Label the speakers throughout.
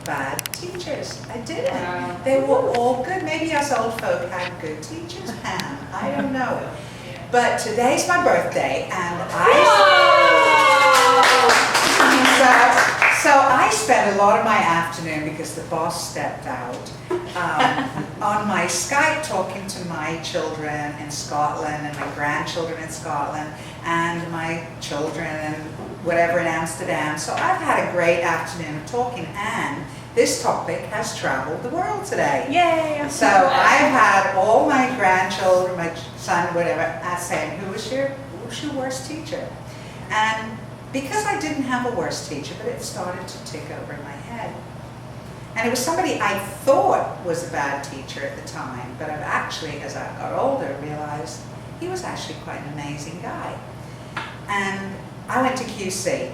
Speaker 1: bad teachers. I didn't. They were all good. Maybe us old folk had good teachers, Pam. I don't know. But today's my birthday, and so I spent a lot of my afternoon, because the boss stepped out, on my Skype talking to my children in Scotland and my grandchildren in Scotland and my children and whatever in Amsterdam. So I've had a great afternoon of talking, and this topic has traveled the world today.
Speaker 2: Yay!
Speaker 1: So I've had all my grandchildren, my son, whatever, saying, who's your worst teacher? And because I didn't have a worst teacher, but it started to tick over in my head. And it was somebody I thought was a bad teacher at the time, but I've actually, as I got older, realized he was actually quite an amazing guy. And I went to QC,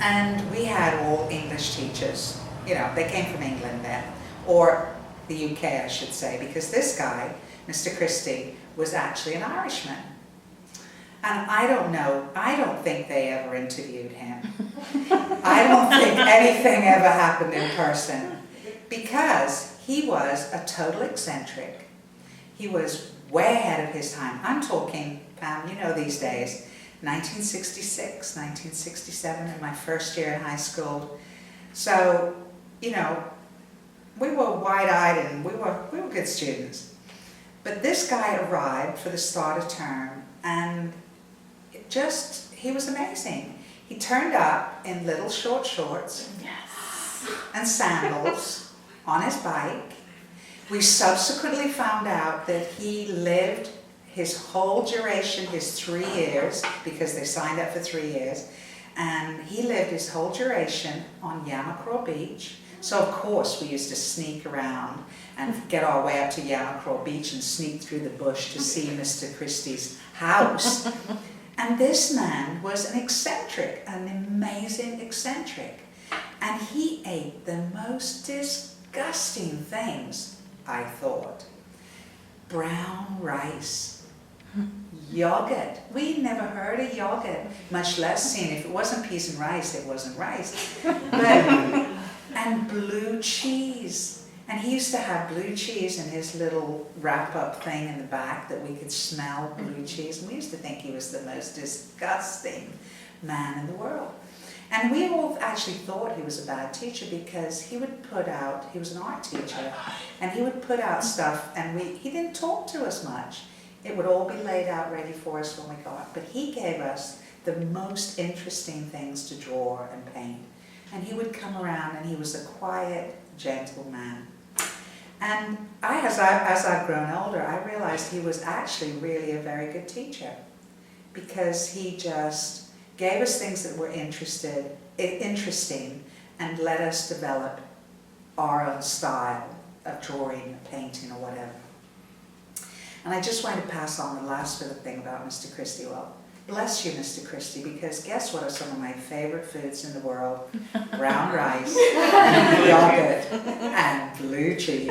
Speaker 1: and we had all English teachers. You know, they came from England then, or the UK, I should say, because this guy, Mr. Christie, was actually an Irishman. And I don't think they ever interviewed him. I don't think anything ever happened in person, because he was a total eccentric. He was way ahead of his time. I'm talking, Pam, you know these days, 1966, 1967, in my first year in high school. So, you know, we were wide-eyed and we were good students. But this guy arrived for the start of term, and he was amazing. He turned up in little short shorts and sandals on his bike. We subsequently found out that he lived his whole duration, his 3 years, because they signed up for 3 years, and he lived his whole duration on Yamacraw Beach. So of course we used to sneak around and get our way up to Yamacraw Beach and sneak through the bush to see Mr. Christie's house. And this man was an eccentric, an amazing eccentric. And he ate the most disgusting things, I thought. Brown rice, yogurt. We'd never heard of yogurt, much less seen. If it wasn't peas and rice, it wasn't rice. And blue cheese. And he used to have blue cheese in his little wrap-up thing in the back that we could smell blue cheese. And we used to think he was the most disgusting man in the world. And we all actually thought he was a bad teacher, because he would put out, he was an art teacher, and he would put out stuff, and he didn't talk to us much. It would all be laid out ready for us when we got, but he gave us the most interesting things to draw and paint. And he would come around, and he was a quiet, gentle man. And as I've grown older, I realized he was actually really a very good teacher, because he just gave us things that were interesting and let us develop our own style of drawing, painting, or whatever. And I just wanted to pass on the last bit of thing about Mr. Christie. Well, bless you, Mr. Christie, because guess what are some of my favorite foods in the world? Brown rice, yogurt, and blue cheese.